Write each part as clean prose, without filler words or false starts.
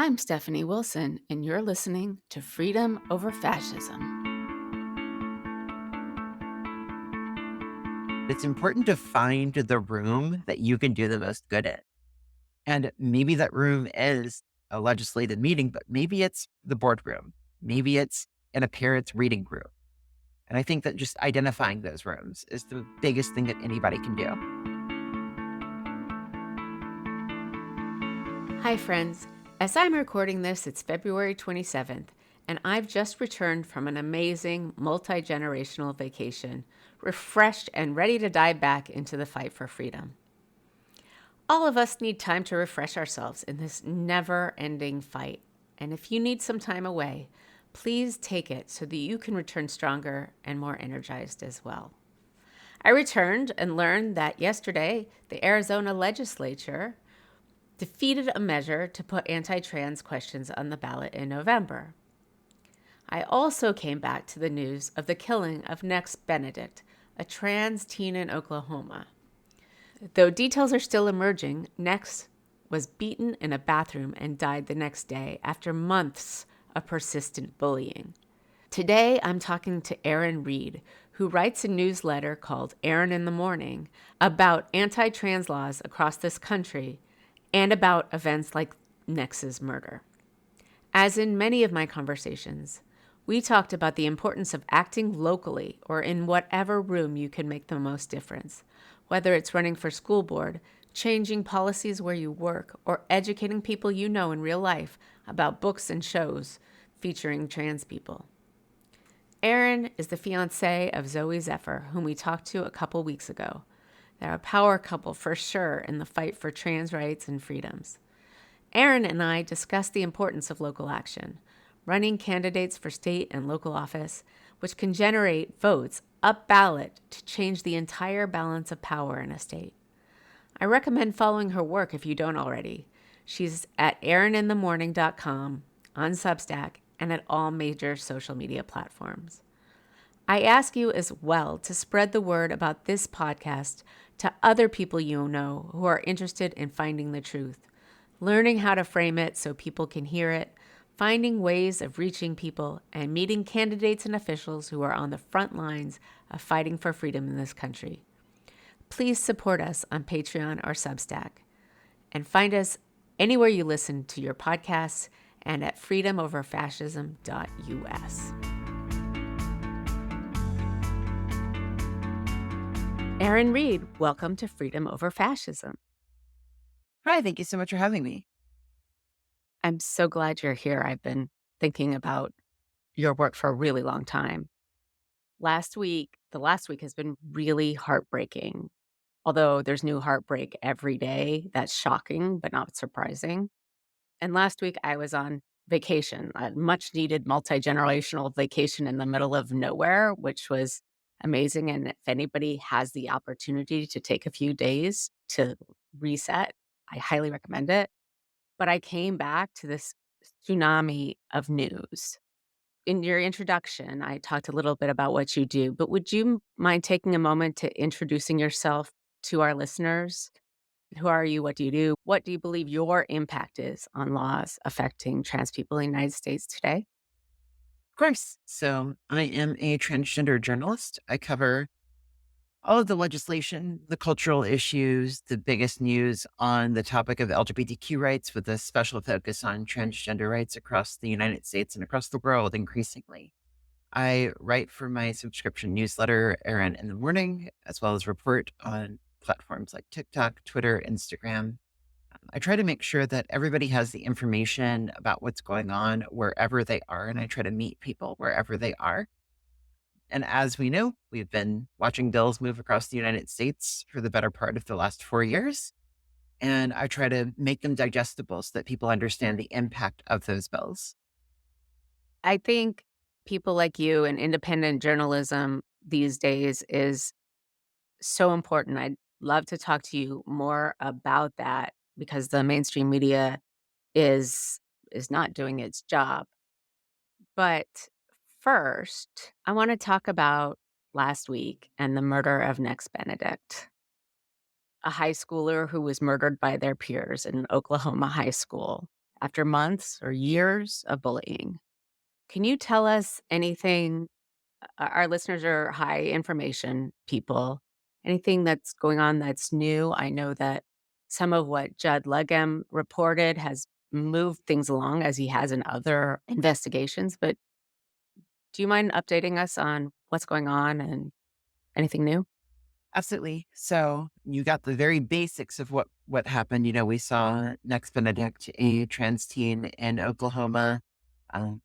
I'm Stephanie Wilson, and you're listening to Freedom Over Fascism. It's important to find the room that you can do the most good in. And maybe that room is a legislative meeting, but maybe it's the boardroom. Maybe it's in a parent's reading group. And I think that just identifying those rooms is the biggest thing that anybody can do. Hi, friends. As I'm recording this, it's February 27th, and I've just returned from an amazing multi-generational vacation, refreshed and ready to dive back into the fight for freedom. All of us need time to refresh ourselves in this never-ending fight. And if you need some time away, please take it so that you can return stronger and more energized as well. I returned and learned that yesterday, the Arizona legislature defeated a measure to put anti-trans questions on the ballot in November. I also came back to the news of the killing of Nex Benedict, a trans teen in Oklahoma. Though details are still emerging, Nex was beaten in a bathroom and died the next day after months of persistent bullying. Today, I'm talking to Erin Reed, who writes a newsletter called Erin in the Morning about anti-trans laws across this country and about events like Nex's murder. As in many of my conversations, we talked about the importance of acting locally or in whatever room you can make the most difference, whether it's running for school board, changing policies where you work, or educating people you know in real life about books and shows featuring trans people. Erin is the fiancée of Zoe Zephyr, whom we talked to a couple weeks ago. They're a power couple for sure in the fight for trans rights and freedoms. Erin and I discussed the importance of local action, running candidates for state and local office, which can generate votes up ballot to change the entire balance of power in a state. I recommend following her work if you don't already. She's at erininthemorning.com, on Substack, and at all major social media platforms. I ask you as well to spread the word about this podcast to other people you know who are interested in finding the truth, learning how to frame it so people can hear it, finding ways of reaching people, and meeting candidates and officials who are on the front lines of fighting for freedom in this country. Please support us on Patreon or Substack, and find us anywhere you listen to your podcasts and at freedomoverfascism.us. Erin Reed, welcome to Freedom Over Fascism. Hi, thank you so much for having me. I'm so glad you're here. I've been thinking about your work for a really long time. The last week has been really heartbreaking. Although there's new heartbreak every day, that's shocking, but not surprising. And last week I was on vacation, a much needed multi-generational vacation in the middle of nowhere, which was amazing. And if anybody has the opportunity to take a few days to reset, I highly recommend it. But I came back to this tsunami of news. In your introduction, I talked a little bit about what you do, but would you mind taking a moment to introducing yourself to our listeners? Who are you? What do you do? What do you believe your impact is on laws affecting trans people in the United States today? Of course. So I am a transgender journalist. I cover all of the legislation, the cultural issues, the biggest news on the topic of LGBTQ rights, with a special focus on transgender rights across the United States and across the world increasingly. I write for my subscription newsletter, Erin in the Morning, as well as report on platforms like TikTok, Twitter, Instagram. I try to make sure that everybody has the information about what's going on wherever they are, and I try to meet people wherever they are. And as we know, we've been watching bills move across the United States for the better part of the last 4 years. And I try to make them digestible so that people understand the impact of those bills. I think people like you and independent journalism these days is so important. I'd love to talk to you more about that because the mainstream media is not doing its job. But first, I want to talk about last week and the murder of Nex Benedict, a high schooler who was murdered by their peers in Oklahoma high school after months or years of bullying. Can you tell us anything? Our listeners are high information people. Anything that's going on that's new? I know that some of what Judd Legum reported has moved things along as he has in other investigations, but do you mind updating us on what's going on and anything new? Absolutely. So you got the very basics of what happened. We saw Next Benedict, a trans teen in Oklahoma, um,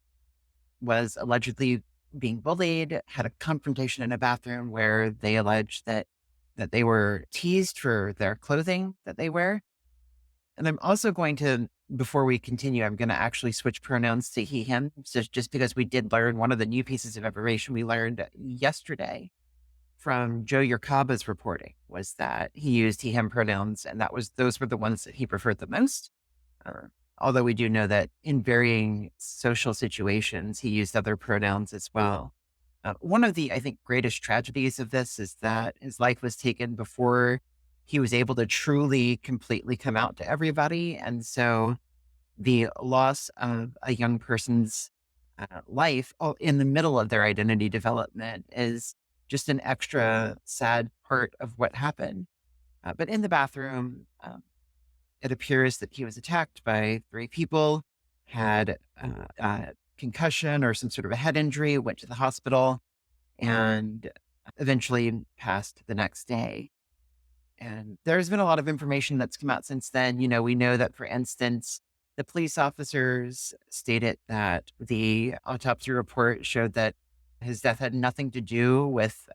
was allegedly being bullied, had a confrontation in a bathroom where they alleged that they were teased for their clothing that they wear. And I'm also going to, before we continue, I'm going to actually switch pronouns to he, him, just because we did learn one of the new pieces of information we learned yesterday from Joe Yerkaba's reporting was that he used he, him pronouns, and those were the ones that he preferred the most. Uh, Although we do know that in varying social situations, he used other pronouns as well. One of the, I think, greatest tragedies of this is that his life was taken before he was able to truly, completely come out to everybody. And so the loss of a young person's life in the middle of their identity development is just an extra sad part of what happened. But in the bathroom, it appears that he was attacked by three people, had concussion or some sort of a head injury, went to the hospital, and eventually passed the next day. And there's been a lot of information that's come out since then. We know that, for instance, the police officers stated that the autopsy report showed that his death had nothing to do with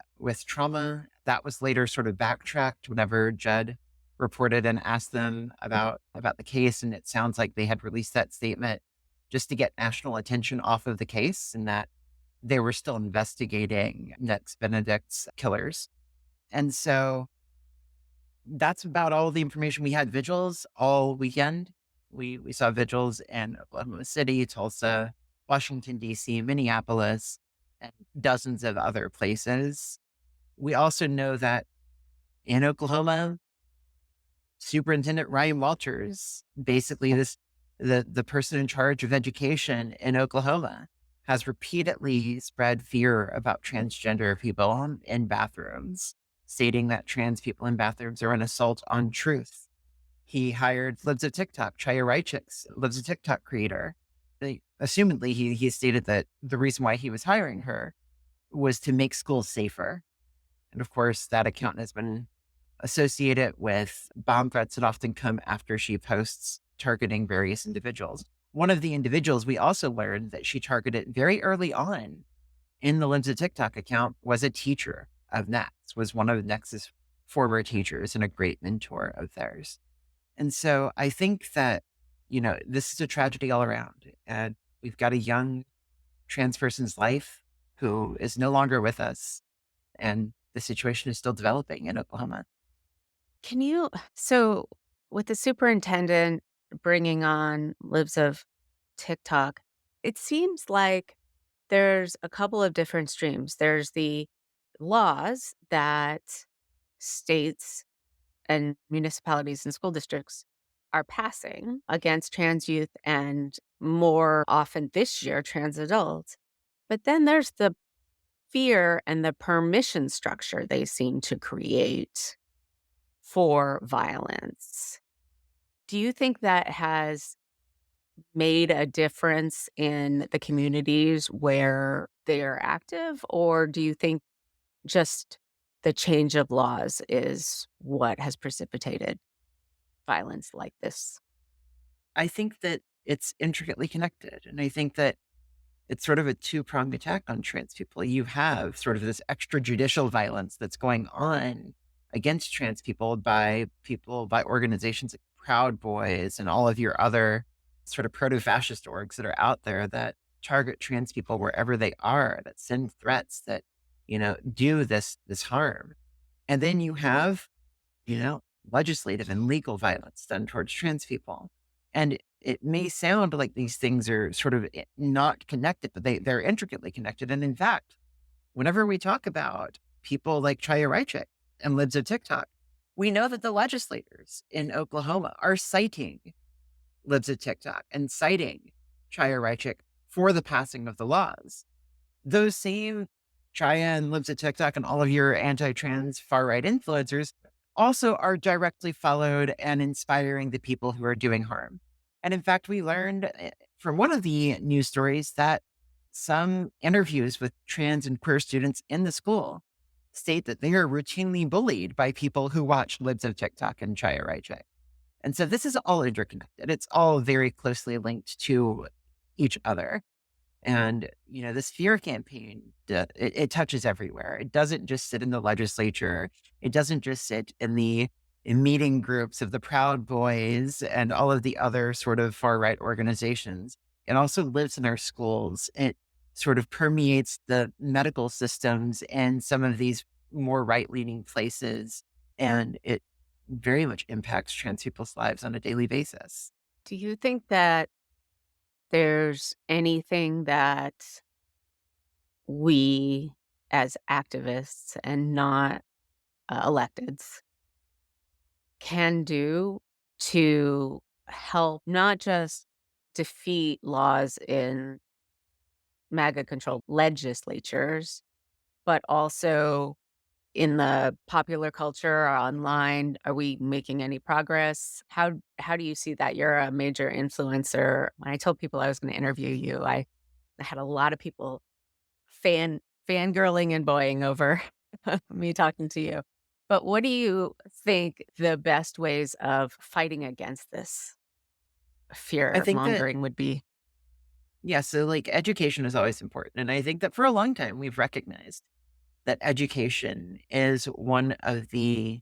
trauma. That was later sort of backtracked whenever Judd reported and asked them about the case. And it sounds like they had released that statement just to get national attention off of the case, and that they were still investigating Next Benedict's killers. And so that's about all the information we had. Vigils all weekend. We saw vigils in Oklahoma City, Tulsa, Washington, D.C., Minneapolis, and dozens of other places. We also know that in Oklahoma, Superintendent Ryan Walters, basically the person in charge of education in Oklahoma, has repeatedly spread fear about transgender people in bathrooms, stating that trans people in bathrooms are an assault on truth. He hired Libs of TikTok, Chaya Raichik's Libs of TikTok creator. Assumedly, he stated that the reason why he was hiring her was to make schools safer. And of course, that account has been associated with bomb threats that often come after she posts targeting various individuals. One of the individuals we also learned that she targeted very early on in the Libs of TikTok account was a teacher of Nats, was one of Nex's former teachers and a great mentor of theirs. And so I think that, this is a tragedy all around. And we've got a young trans person's life who is no longer with us. And the situation is still developing in Oklahoma. Can you so with the superintendent bringing on Libs of TikTok, it seems like there's a couple of different streams. There's the laws that states and municipalities and school districts are passing against trans youth and more often this year, trans adults. But then there's the fear and the permission structure they seem to create for violence. Do you think that has made a difference in the communities where they are active? Or do you think just the change of laws is what has precipitated violence like this? I think that it's intricately connected. And I think that it's sort of a two-pronged attack on trans people. You have sort of this extrajudicial violence that's going on against trans people, by organizations like Proud Boys and all of your other sort of proto-fascist orgs that are out there that target trans people wherever they are, that send threats, that, do this harm. And then you have, you know, legislative and legal violence done towards trans people. And it may sound like these things are sort of not connected, but they're intricately connected. And in fact, whenever we talk about people like Chaya Raichik and Libs of TikTok, we know that the legislators in Oklahoma are citing lives at TikTok and citing Chaya Raichik for the passing of the laws. Those same Chaya and lives at TikTok and all of your anti-trans far-right influencers also are directly followed and inspiring the people who are doing harm. And in fact, we learned from one of the news stories that some interviews with trans and queer students in the school state that they are routinely bullied by people who watch Libs of TikTok and Chaya Raichik. And so this is all interconnected. It's all very closely linked to each other. And, this fear campaign, it touches everywhere. It doesn't just sit in the legislature. It doesn't just sit in the meeting groups of the Proud Boys and all of the other sort of far right organizations. It also lives in our schools. It sort of permeates the medical systems and some of these more right leaning places. And it very much impacts trans people's lives on a daily basis. Do you think that there's anything that we as activists and not electeds can do to help not just defeat laws in MAGA controlled legislatures, but also in the popular culture or online? Are we making any progress? How do you see that? You're a major influencer. When I told people I was going to interview you, I had a lot of people fangirling and boying over me talking to you. But what do you think the best ways of fighting against this I fear think that, mongering would be? yeah, so like education is always important. And I think that for a long time, we've recognized that education is one of the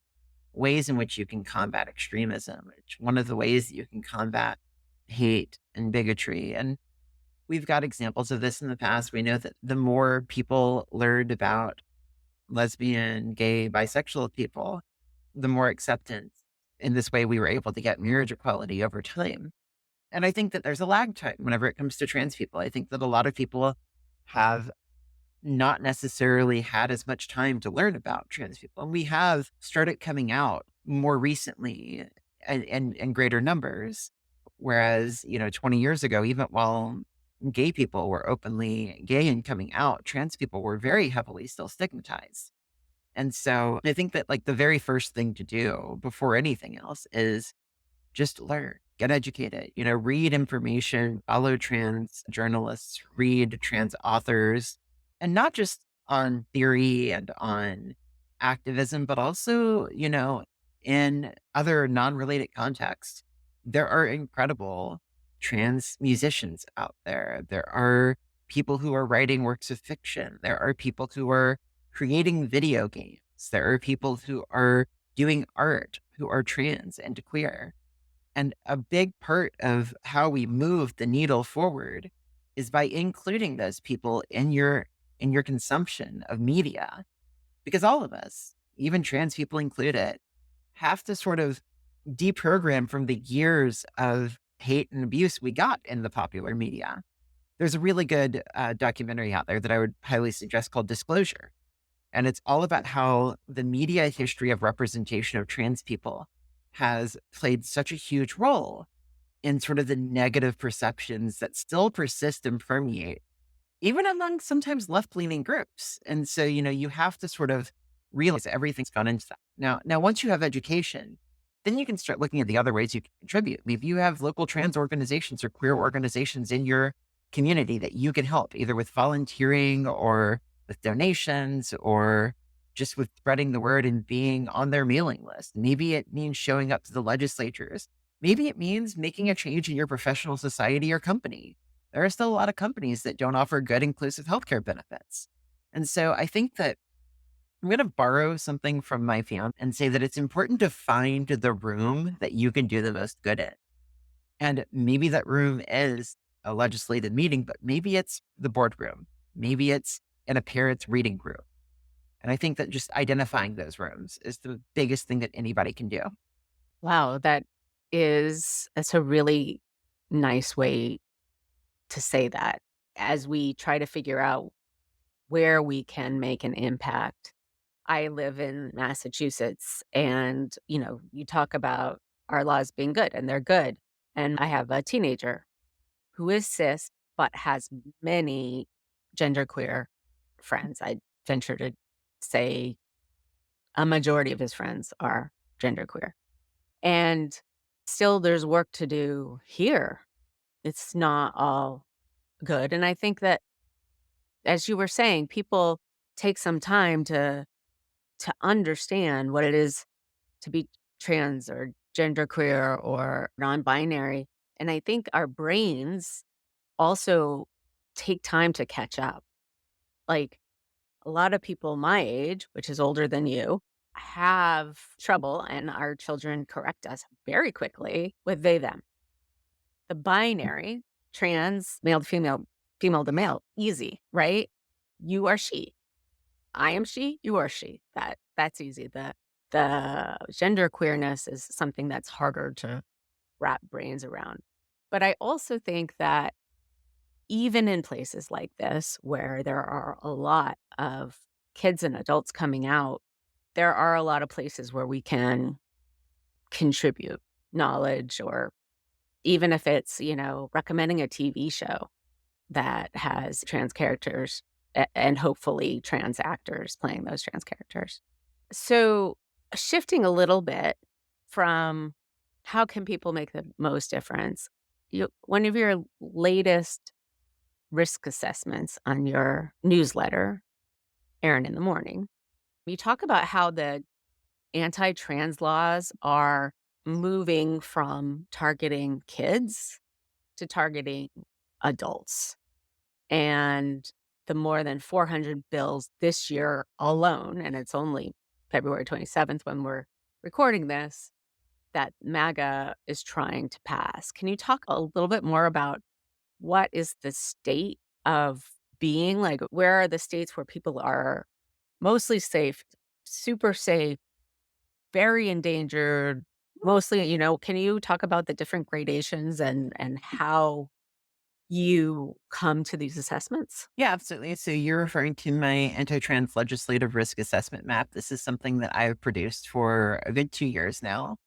ways in which you can combat extremism. It's one of the ways that you can combat hate and bigotry. And we've got examples of this in the past. We know that the more people learned about lesbian, gay, bisexual people, the more acceptance in this way we were able to get marriage equality over time. And I think that there's a lag time whenever it comes to trans people. I think that a lot of people have not necessarily had as much time to learn about trans people. And we have started coming out more recently and in greater numbers. Whereas, 20 years ago, even while gay people were openly gay and coming out, trans people were very heavily still stigmatized. And so I think that like the very first thing to do before anything else is just learn, get educated, read information, follow trans journalists, read trans authors, and not just on theory and on activism, but also, in other non related contexts. There are incredible trans musicians out there. There are people who are writing works of fiction. There are people who are creating video games. There are people who are doing art who are trans and queer. And a big part of how we move the needle forward is by including those people in your consumption of media. Because all of us, even trans people included, have to sort of deprogram from the years of hate and abuse we got in the popular media. There's a really good documentary out there that I would highly suggest called Disclosure. And it's all about how the media history of representation of trans people has played such a huge role in sort of the negative perceptions that still persist and permeate, even among sometimes left leaning groups. And so, you have to sort of realize everything's gone into that. Now, once you have education, then you can start looking at the other ways you can contribute. If you have local trans organizations or queer organizations in your community that you can help, either with volunteering or with donations or just with spreading the word and being on their mailing list. Maybe it means showing up to the legislatures. Maybe it means making a change in your professional society or company. There are still a lot of companies that don't offer good, inclusive healthcare benefits. And so I think that I'm going to borrow something from my fiance and say that it's important to find the room that you can do the most good in. And maybe that room is a legislative meeting, but maybe it's the boardroom. Maybe it's in a parents' reading group. And I think that just identifying those rooms is the biggest thing that anybody can do. Wow, that's a really nice way to say that as we try to figure out where we can make an impact. I live in Massachusetts and, you talk about our laws being good and they're good. And I have a teenager who is cis, but has many genderqueer friends. I venture to say a majority of his friends are genderqueer. And still, there's work to do here. It's not all good. And I think that, as you were saying, people take some time to understand what it is to be trans or genderqueer or non-binary. And I think our brains also take time to catch up. Like, a lot of people my age, which is older than you, have trouble, and our children correct us very quickly with they, them. The binary, trans, male to female, female to male, easy, right? You are she. I am she, you are she. That's easy. The gender queerness is something that's harder to wrap brains around. But I also think that even in places like this, where there are a lot of kids and adults coming out, there are a lot of places where we can contribute knowledge, or even if it's, recommending a TV show that has trans characters and hopefully trans actors playing those trans characters. So, shifting a little bit from how can people make the most difference? One of your latest risk assessments on your newsletter, Erin in the Morning, you talk about how the anti trans laws are moving from targeting kids to targeting adults. And the more than 400 bills this year alone, and it's only February 27th when we're recording this, that MAGA is trying to pass. Can you talk a little bit more about what is the state of being? Like, where are the states where people are mostly safe, super safe, very endangered, mostly, can you talk about the different gradations and how you come to these assessments? Yeah, absolutely. So you're referring to my anti-trans legislative risk assessment map. This is something that I've produced for a good 2 years now.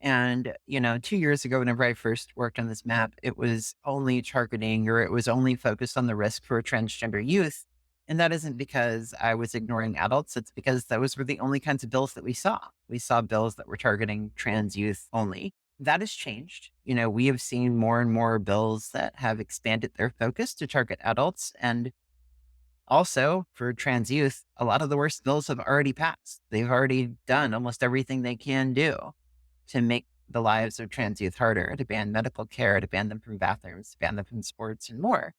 And, 2 years ago, whenever I first worked on this map, it was only targeting or it was only focused on the risk for transgender youth. And that isn't because I was ignoring adults. It's because those were the only kinds of bills that we saw. We saw bills that were targeting trans youth only. That has changed. We have seen more and more bills that have expanded their focus to target adults. And also for trans youth, a lot of the worst bills have already passed. They've already done almost everything they can do to make the lives of trans youth harder, to ban medical care, to ban them from bathrooms, to ban them from sports and more.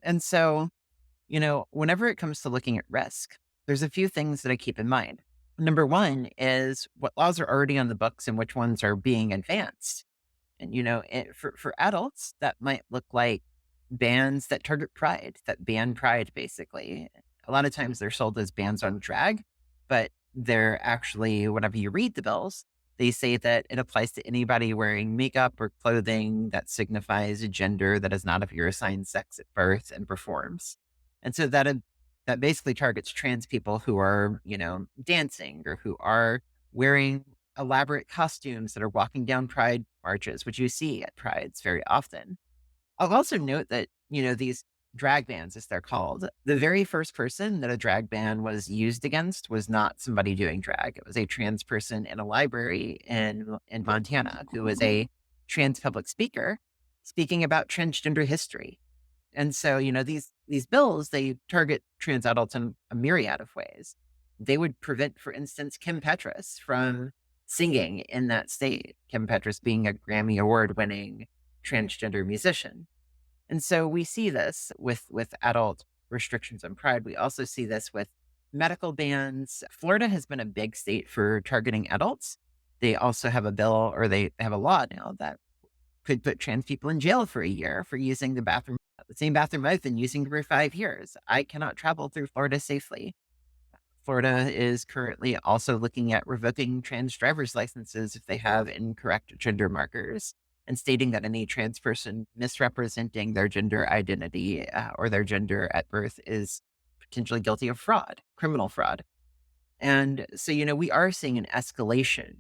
And so, whenever it comes to looking at risk, there's a few things that I keep in mind. Number one is what laws are already on the books and which ones are being advanced. And, for adults, that might look like bans that target pride, that ban pride, basically. A lot of times they're sold as bans on drag, but they're actually, whenever you read the bills, they say that it applies to anybody wearing makeup or clothing that signifies a gender that is not of your assigned sex at birth and performs. And so that basically targets trans people who are, dancing or who are wearing elaborate costumes that are walking down pride marches, which you see at prides very often. I'll also note that, these drag bans, as they're called, the very first person that a drag ban was used against was not somebody doing drag. It was a trans person in a library in Montana who was a trans public speaker speaking about transgender history. And so, these bills, they target trans adults in a myriad of ways. They would prevent, for instance, Kim Petras from singing in that state. Kim Petras being a Grammy Award winning transgender musician. And so we see this with adult restrictions on pride. We also see this with medical bans. Florida has been a big state for targeting adults. They also have a bill, or they have a law now that could put trans people in jail for a year for using the same bathroom I've been using for 5 years. I cannot travel through Florida safely. Florida is currently also looking at revoking trans driver's licenses if they have incorrect gender markers, and stating that any trans person misrepresenting their gender identity or their gender at birth is potentially guilty of fraud, criminal fraud. And so, we are seeing an escalation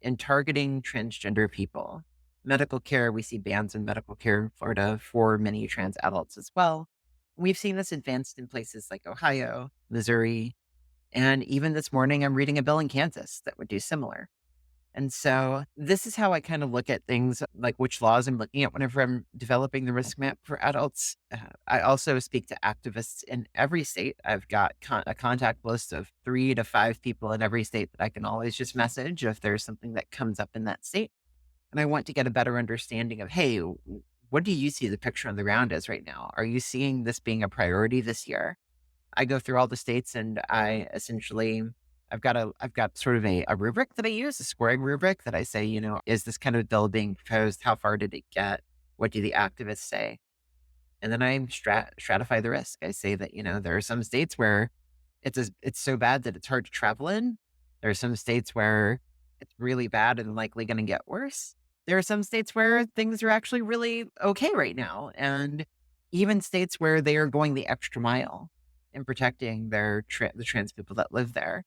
in targeting transgender people. medical care. We see bans in medical care in Florida for many trans adults as well. We've seen this advanced in places like Ohio, Missouri, and even this morning, I'm reading a bill in Kansas that would do similar. And so this is how I kind of look at things like which laws I'm looking at whenever I'm developing the risk map for adults. I also speak to activists in every state. I've got a contact list of 3 to 5 people in every state that I can always just message if there's something that comes up in that state. And I want to get a better understanding of, hey, what do you see the picture on the ground as right now? Are you seeing this being a priority this year? I go through all the states and I essentially I've got sort of a rubric that I use, a scoring rubric that I say, is this kind of bill being proposed? How far did it get? What do the activists say? And then I stratify the risk. I say that, there are some states where it's so bad that it's hard to travel in. There are some states where it's really bad and likely going to get worse. There are some states where things are actually really okay right now. And even states where they are going the extra mile in protecting the trans people that live there.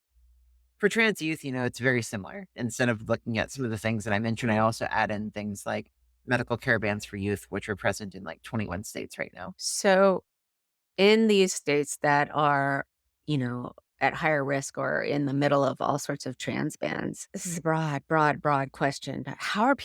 For trans youth, it's very similar. Instead of looking at some of the things that I mentioned, I also add in things like medical care bans for youth, which are present in like 21 states right now. So, in these states that are, you know, at higher risk or in the middle of all sorts of trans bans, this is a broad, broad, broad question. But how are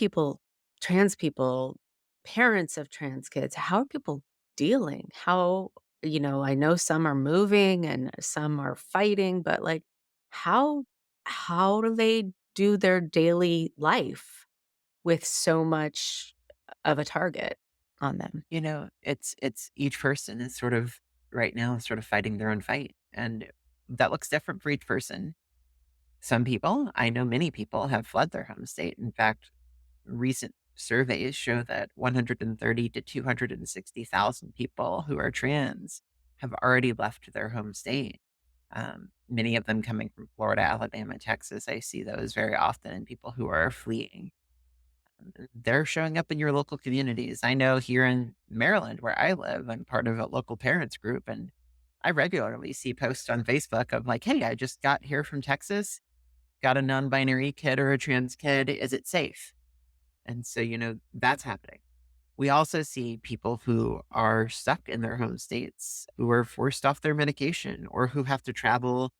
trans people, parents of trans kids, how are people dealing? I know some are moving and some are fighting, but like, how, how do they do their daily life with so much of a target on them? It's each person is sort of right now sort of fighting their own fight. And that looks different for each person. Some people, I know many people have fled their home state. In fact, recent surveys show that 130 to 260,000 people who are trans have already left their home state. Many of them coming from Florida, Alabama, Texas. I see those very often in people who are fleeing. They're showing up in your local communities. I know here in Maryland, where I live, I'm part of a local parents group, and I regularly see posts on Facebook of like, hey, I just got here from Texas, got a non binary kid or a trans kid. Is it safe? And so, that's happening. We also see people who are stuck in their home states, who are forced off their medication, or who have to travel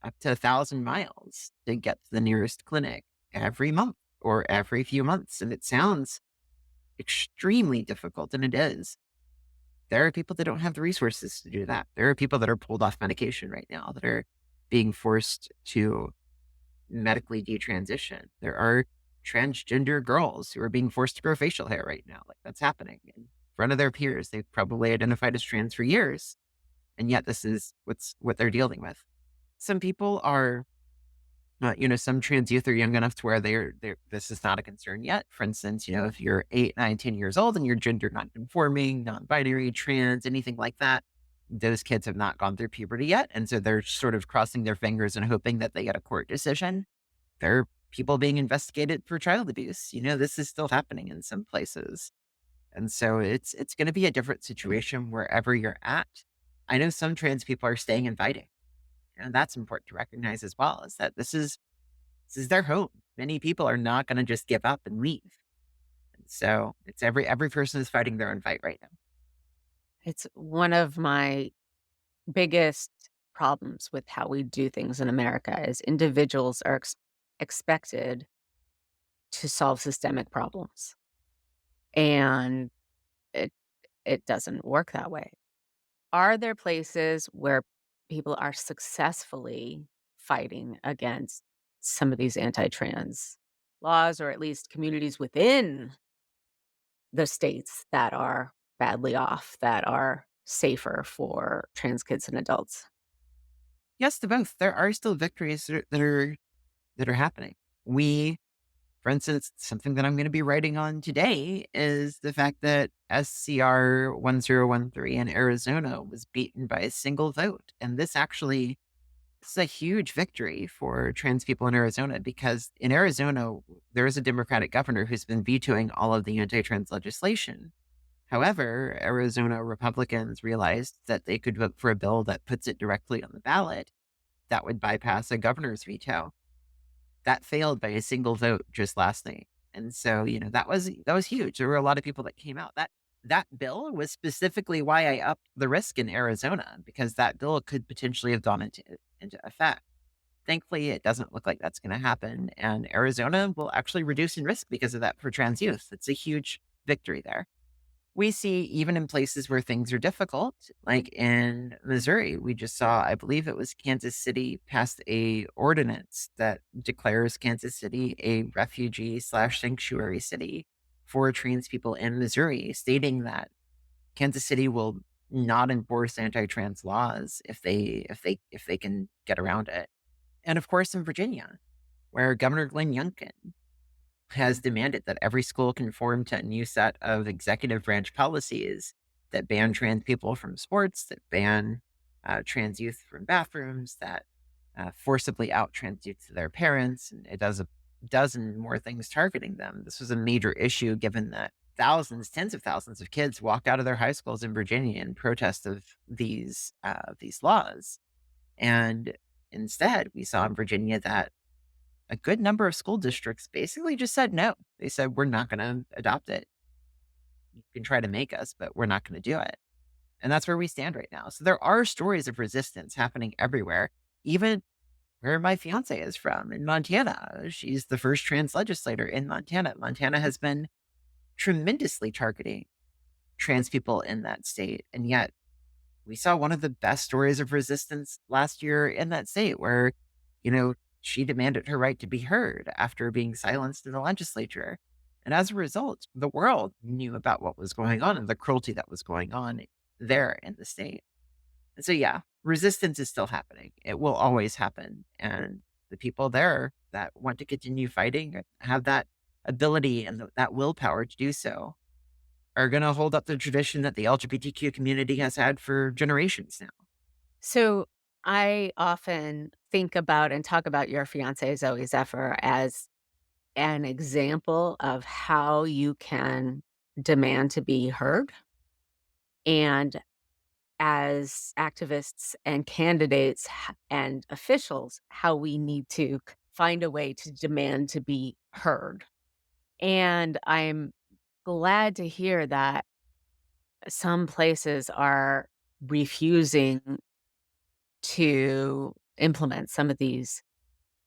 up to 1,000 miles to get to the nearest clinic every month or every few months. And it sounds extremely difficult, and it is. There are people that don't have the resources to do that. There are people that are pulled off medication right now that are being forced to medically detransition. There are transgender girls who are being forced to grow facial hair right now. Like that's happening in front of their peers. They've probably identified as trans for years. And yet this is what they're dealing with. Some people are, some trans youth are young enough to where this is not a concern yet. For instance, if you're 8, 9, 10 years old and you're gender non-conforming, non-binary, trans, anything like that, those kids have not gone through puberty yet. And so they're sort of crossing their fingers and hoping that they get a court decision. There are people being investigated for child abuse. This is still happening in some places. And so it's going to be a different situation wherever you're at. I know some trans people are staying and fighting. And that's important to recognize as well, is that this is their home. Many people are not going to just give up and leave. And so it's every person is fighting their own fight right now. It's one of my biggest problems with how we do things in America is individuals are expected to solve systemic problems, and it it doesn't work that way. Are there places where people are successfully fighting against some of these anti-trans laws, or at least communities within the states that are badly off, that are safer for trans kids and adults? Yes, to both. There are still victories that are happening. For instance, something that I'm going to be writing on today is the fact that SCR 1013 in Arizona was beaten by a single vote. And this is a huge victory for trans people in Arizona, because in Arizona, there is a Democratic governor who's been vetoing all of the anti trans legislation. However, Arizona Republicans realized that they could vote for a bill that puts it directly on the ballot that would bypass a governor's veto. That failed by a single vote just last night. And so, that was huge. There were a lot of people that came out. That bill was specifically why I upped the risk in Arizona, because that bill could potentially have gone into effect. Thankfully, it doesn't look like that's gonna happen, and Arizona will actually reduce in risk because of that for trans youth. It's a huge victory there. We see even in places where things are difficult, like in Missouri, we just saw, I believe it was Kansas City passed a ordinance that declares Kansas City a refugee/sanctuary city for trans people in Missouri, stating that Kansas City will not enforce anti-trans laws if they can get around it. And of course, in Virginia, where Governor Glenn Youngkin has demanded that every school conform to a new set of executive branch policies that ban trans people from sports, that ban trans youth from bathrooms, that forcibly out trans youth to their parents, and it does a dozen more things targeting them. This was a major issue given that thousands, tens of thousands of kids walked out of their high schools in Virginia in protest of these laws. And instead, we saw in Virginia that a good number of school districts basically just said no. They said, we're not going to adopt it. You can try to make us, but we're not going to do it. And that's where we stand right now. So there are stories of resistance happening everywhere, even where my fiance is from in Montana. She's the first trans legislator in Montana. Montana has been tremendously targeting trans people in that state. And yet we saw one of the best stories of resistance last year in that state where, you know, she demanded her right to be heard after being silenced in the legislature. And as a result, the world knew about what was going on and the cruelty that was going on there in the state. And so, yeah, resistance is still happening. It will always happen. And the people there that want to continue fighting have that ability and that willpower to do so are going to hold up the tradition that the LGBTQ community has had for generations now. So I often think about and talk about your fiance Zoe Zephyr as an example of how you can demand to be heard. And as activists and candidates and officials, how we need to find a way to demand to be heard. And I'm glad to hear that some places are refusing to implement some of these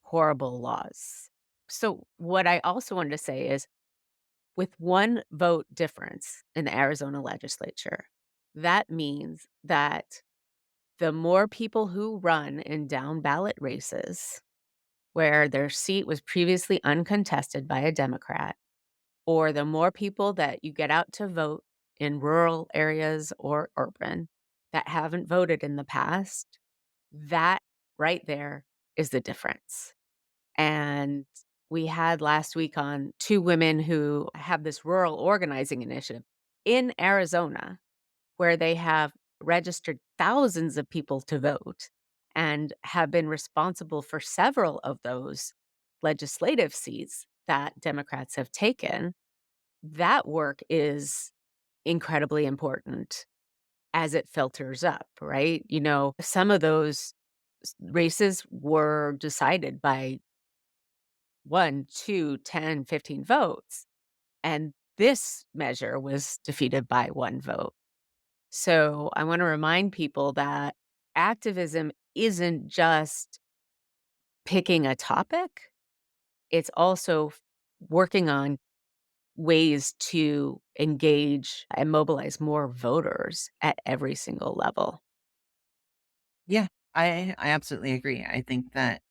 horrible laws. So, what I also wanted to say is with one vote difference in the Arizona legislature, that means that the more people who run in down ballot races where their seat was previously uncontested by a Democrat, or the more people that you get out to vote in rural areas or urban that haven't voted in the past, that right there is the difference. And we had last week on 2 women who have this rural organizing initiative in Arizona where they have registered thousands of people to vote and have been responsible for several of those legislative seats that Democrats have taken. That work is incredibly important as it filters up, right? Some of those races were decided by 1, 2, 10, 15 votes. And this measure was defeated by 1 vote. So I want to remind people that activism isn't just picking a topic, it's also working on ways to engage and mobilize more voters at every single level. Yeah, I absolutely agree. I think that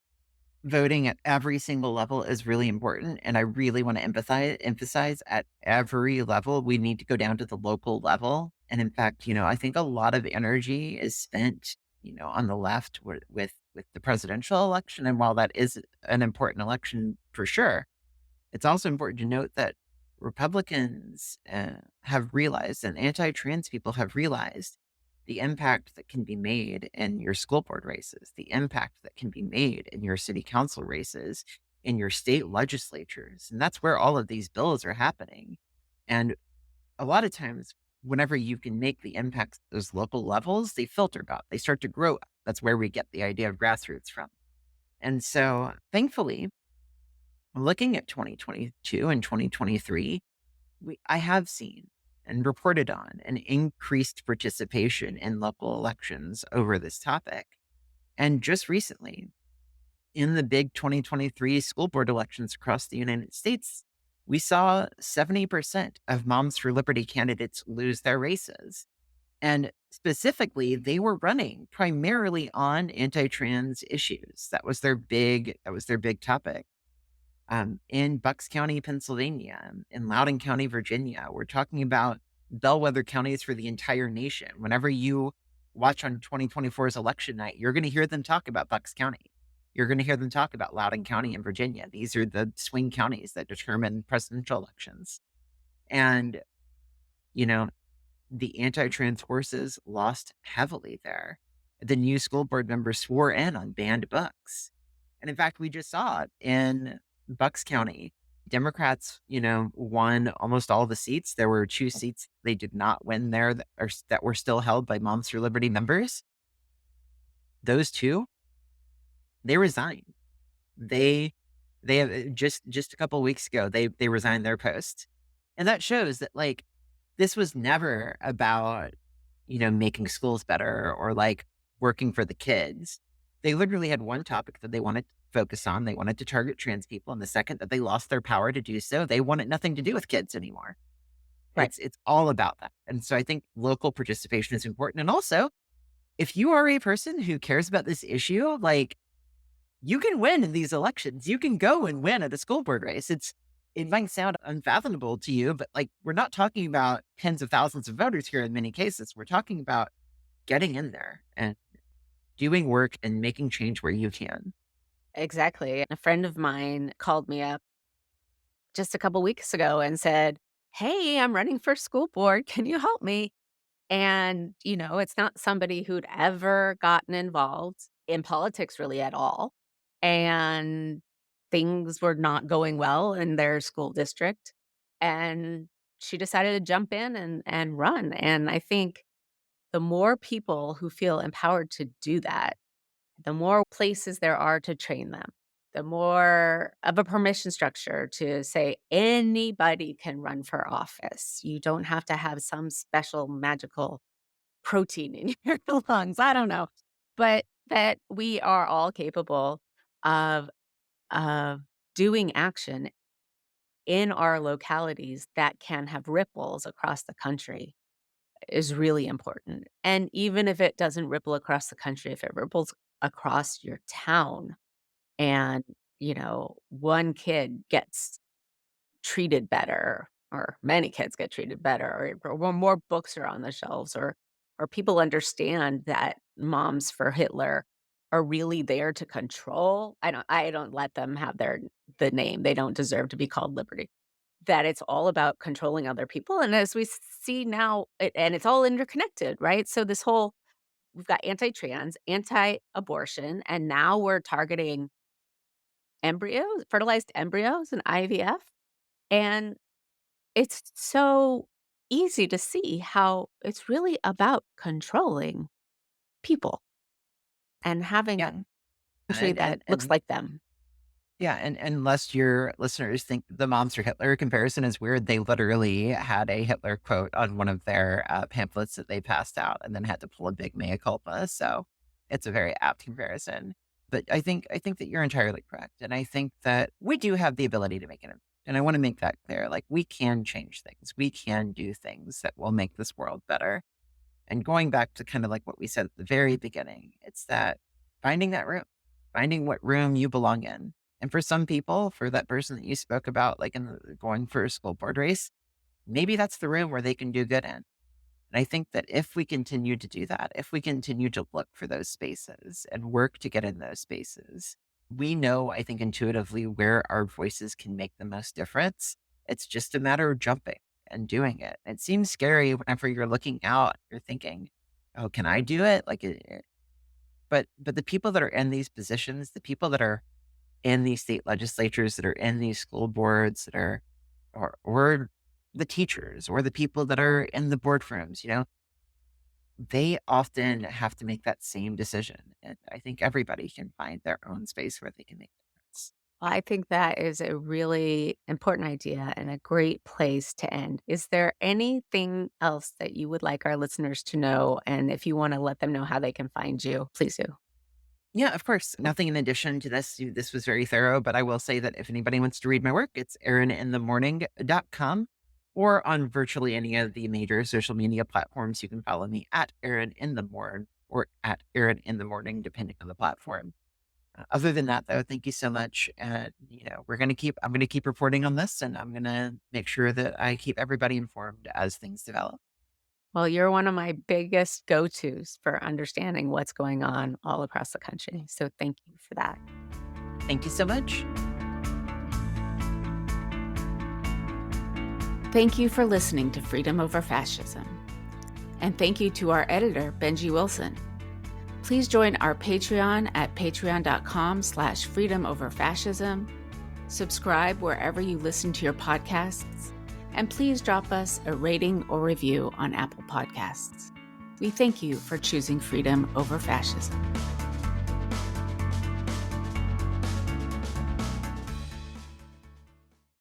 voting at every single level is really important, and I really want to emphasize at every level, we need to go down to the local level. And in fact, I think a lot of energy is spent, on the left with the presidential election. And while that is an important election for sure, it's also important to note that Republicans have realized, and anti-trans people have realized the impact that can be made in your school board races, the impact that can be made in your city council races, in your state legislatures. And that's where all of these bills are happening. And a lot of times, whenever you can make the impacts at those local levels, they filter out, they start to grow up. That's where we get the idea of grassroots from. And so, thankfully, looking at 2022 and 2023, I have seen and reported on an increased participation in local elections over this topic. And just recently, in the big 2023 school board elections across the United States, we saw 70% of Moms for Liberty candidates lose their races. And specifically, they were running primarily on anti-trans issues. That was their big topic. In Bucks County, Pennsylvania, in Loudoun County, Virginia. We're talking about bellwether counties for the entire nation. Whenever you watch on 2024's election night, you're going to hear them talk about Bucks County. You're going to hear them talk about Loudoun County in Virginia. These are the swing counties that determine presidential elections. And, you know, the anti-trans forces lost heavily there. The new school board members swore in on banned books. And in fact, we just saw it in Bucks County. Democrats, won almost all the seats. There were 2 seats they did not win there that were still held by Moms for Liberty members. Those 2, they resigned. They they have just a couple weeks ago, they resigned their post. And that shows that, like, this was never about, making schools better or, like, working for the kids. They literally had one topic that they wanted to focus on. They wanted to target trans people, and the second that they lost their power to do so, they wanted nothing to do with kids anymore. Right. It's all about that. And so I think local participation is important. And also, if you are a person who cares about this issue, like, you can win in these elections. You can go and win at a school board race. It might sound unfathomable to you, but, like, we're not talking about tens of thousands of voters here in many cases. We're talking about getting in there and doing work and making change where you can. Exactly. A friend of mine called me up just a couple weeks ago and said, "Hey, I'm running for school board. Can you help me?" And, it's not somebody who'd ever gotten involved in politics really at all. And things were not going well in their school district. And she decided to jump in and run. And I think the more people who feel empowered to do that, the more places there are to train them, the more of a permission structure to say anybody can run for office. You don't have to have some special magical protein in your lungs. I don't know. But that we are all capable of of doing action in our localities that can have ripples across the country is really important. And even if it doesn't ripple across the country, if it ripples across your town and, one kid gets treated better or many kids get treated better or more books are on the shelves or people understand that moms for Hitler are really there to control. I don't let them have the name. They don't deserve to be called liberty. That it's all about controlling other people. And as we see now, and it's all interconnected, right? So we've got anti-trans, anti-abortion, and now we're targeting embryos, fertilized embryos and IVF. And it's so easy to see how it's really about controlling people and having Yeah. a country And that and looks and like them. yeah, and unless your listeners think the Moms for Hitler comparison is weird, they literally had a Hitler quote on one of their pamphlets that they passed out, and then had to pull a big mea culpa. So it's a very apt comparison. But I think that you're entirely correct, and I think that we do have the ability to make it. And I want to make that clear. Like, we can change things. We can do things that will make this world better. And going back to kind of like what we said at the very beginning, it's that finding that room, finding what room you belong in. And for some people, for that person that you spoke about, like going for a school board race, maybe that's the room where they can do good in. And I think that if we continue to do that, if we continue to look for those spaces and work to get in those spaces, we know, I think, intuitively where our voices can make the most difference. It's just a matter of jumping and doing it. It seems scary whenever you're looking out, you're thinking, oh, can I do it? But the people that are in these positions, the people that are in these state legislatures, that are in these school boards, that are, or the teachers, or the people that are in the boardrooms, they often have to make that same decision. And I think everybody can find their own space where they can make a difference. Well, I think that is a really important idea and a great place to end. Is there anything else that you would like our listeners to know? And if you want to let them know how they can find you, please do. Yeah, of course. Nothing in addition to this. This was very thorough, but I will say that if anybody wants to read my work, it's erininthemorning.com or on virtually any of the major social media platforms. You can follow me at Erin in the Morn or at Erin in the Morning, depending on the platform. Other than that, though, thank you so much. And, I'm going to keep reporting on this and I'm going to make sure that I keep everybody informed as things develop. Well, you're one of my biggest go tos for understanding what's going on all across the country. So thank you for that. Thank you so much. Thank you for listening to Freedom Over Fascism. And thank you to our editor, Benji Wilson. Please join our Patreon at patreon.com/freedomoverfascism. Subscribe wherever you listen to your podcasts. And please drop us a rating or review on Apple Podcasts. We thank you for choosing freedom over fascism.